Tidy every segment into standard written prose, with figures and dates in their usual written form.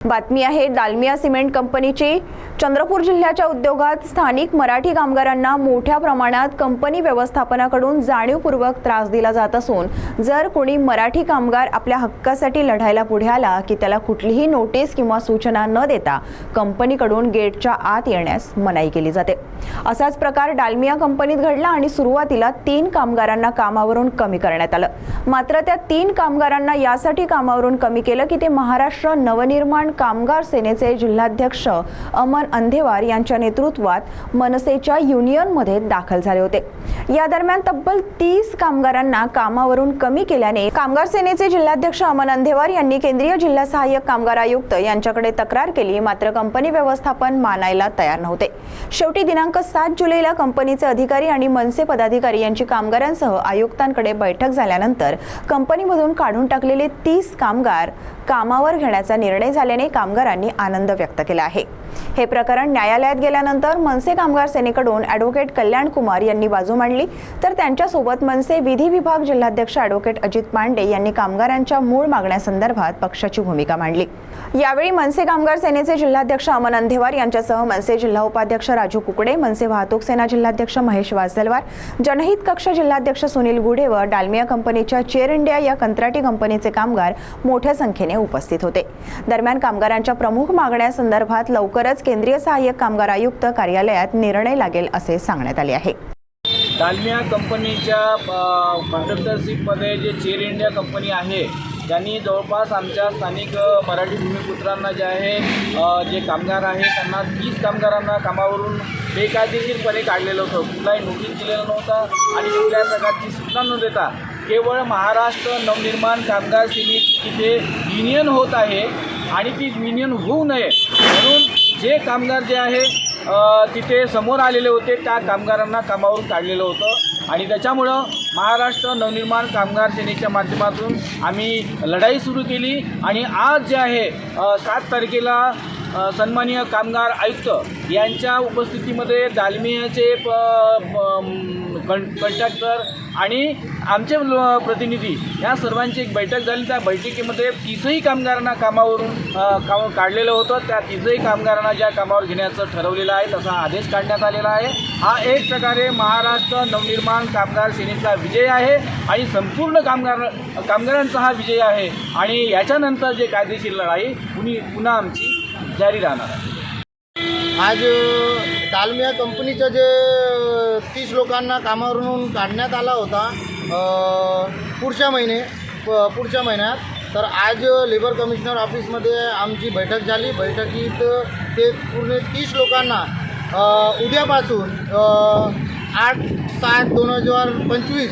बातमी आहे दालमिया सिमेंट कंपनीची। चंद्रपूर जिल्ह्याच्या उद्योगात स्थानिक मराठी कामगारांना मोठ्या प्रमाणात कंपनी व्यवस्थापनाकडून जाणीवपूर्वक त्रास दिला जात असून जर कोणी मराठी कामगार आपल्या हक्कासाठी लढायला पुढे आला की त्याला कुठलीही नोटीस किंवा सूचना न देता कंपनीकडून गेटच्या आत येण्यास मनाई केली जाते। असाच प्रकार दालमिया कंपनीत घडला आणि सुरुवातीला 3 कामगारांना कामावरून कमी करण्यात आलं। मात्र त्या 3 कामगारांना यासाठी कामावरून कमी केलं की ते महाराष्ट्र नवनिर्माण कामगार सेनेचे जिल्हाध्यक्ष अमन अंधेवार यांच्या नेतृत्वात मनसेच्या युनियनमध्ये दाखल झाले होते। या दरम्यान तब्बल 30 कामगारांना कामावरून कमी केल्याने कामगार सेनेचे जिल्हाध्यक्ष अमन अंधेवार यांनी केंद्रीय जिल्हा सहाय्यक कामगार आयुक्त यांच्याकडे तक्रार केली। मात्र कंपनी व्यवस्थापन मानायला तयार नव्हते। शेवटी दिनांक 7 जुलैला कंपनीचे अधिकारी आणि मनसे पदाधिकारी यांची कामगारांसह आयुक्तांकडे बैठक झाल्यानंतर कंपनीमधून काढून टाकलेले 30 कामगार कामावर घेण्याचा निर्णय झाल्याने कामगारांनी आनंद व्यक्त केला आहे। हे प्रकरण न्यायालयात गेल्यानंतर मनसे कामगार सेनेकडून ॲडव्होकेट कल्याण कुमार यांनी बाजू मांडली, तर त्यांच्यासोबत मनसे विधी विभाग जिल्हाध्यक्ष ॲडव्होकेट अजित पांडे यांनी कामगारांच्या मूळ मागण्यासंदर्भात पक्षाची भूमिका मांडली। यावेळी मनसे कामगार सेनेचे जिल्हाध्यक्ष अमन अंधेवार यांच्यासह मनसे जिल्हा उपाध्यक्ष राजू कुकडे, मनसे वाहतूक सेना जिल्हाध्यक्ष महेश वासलवार, जनहित कक्ष जिल्हाध्यक्ष सुनील गुढे व दालमिया कंपनीच्या चेअर इंडिया या कंत्राटी कंपनीचे कामगार मोठ्या संख्येने उपस्थित होते। दरम्यान कामगारांच्या प्रमुख मागण्यांसंदर्भात लवकरच केंद्रीय सहाय्यक कामगार आयुक्त कार्यालयात निर्णय लागेल असे सांगण्यात आले आहे। दालमिया कंपनीच्या कंट्रक्टरशिपमध्ये जे चेअर इंडिया कंपनी आहे त्यांनी जवळपास आमच्या स्थानिक मराठी भूमिपुत्रांना जे आहे जे कामगार आहे त्यांना 30 कामगारांना कामावरून बेकायदेशीरपणे काढलेलं होतं। कुठलाही नोटीस दिलेला नव्हता आणि कुठल्याही प्रकारची सूचना न देता केवळ महाराष्ट्र नवनिर्माण कामगार सेनेची तिथे युनियन होत आहे आणि ती युनियन होऊ नये म्हणून जे कामगार जे आहे तिथे समोर आलेले होते त्या कामगारांना कामावरून काढलेलं होतं आणि त्याच्यामुळं महाराष्ट्र नवनिर्माण कामगार सेनेच्या माध्यमातून आम्ही लढाई सुरू केली आणि आज जे आहे 7 तारखेला सन्माननीय कामगार आयुक्त यांच्या उपस्थितीमध्ये दालमियाचे कंट्रॅक्टर आणि आमचे प्रतिनिधी या सर्वांची एक बैठक झाली। त्या बैठकीमध्ये 30ही कामगारांना कामावरून काढलेलं होतं। त्या 30ही कामगारांना ज्या कामावर घेण्याचं ठरवलेलं आहे तसा आदेश काढण्यात आलेला आहे। हा एक प्रकारे महाराष्ट्र नवनिर्माण कामगार सेनेचा विजय आहे आणि संपूर्ण कामगारांचा हा विजय आहे आणि याच्यानंतर जे कायदेशीर लढाई पुन्हा आमची जारी राहणार आहे। आज दालमिया कंपनीचं जे 30 लोकांना कामावरून काढण्यात आला होता पुढच्या महिन्यात, तर आज लेबर कमिशनर ऑफिसमध्ये आमची बैठक झाली। बैठकीत ते पूर्ण 30 लोकांना उद्यापासून 8/7/2025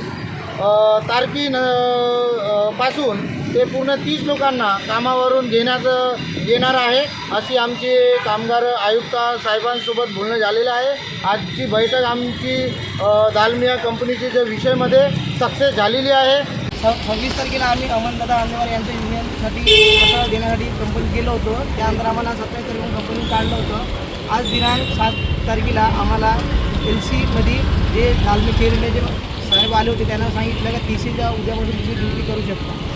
तारखेपासून ते पूर्ण 30 लोकांना कामावरून घेणार आहे अशी आमचे कामगार आयुक्त साहेबांसोबत बोलणं झालेलं आहे। आजची बैठक आमची दालमिया कंपनीच्या जे विषयामध्ये सक्सेस झालेली आहे। 26 तारखेला आम्ही अमनदादा अंधेवार यांच्या युनियनसाठी पत्र देण्यासाठी कंपनीत गेलो होतो। त्यानंतर आम्हाला 27 तारखेला कंपनीत काढलं होतं। आज दिनांक 7 तारखेला आम्हाला LCमध्ये जे दालमिया चेअर इंडियाचे साहेब आले होते त्यांना सांगितलं की 30च्या उद्यापासून तुम्ही ड्युटी करू शकता।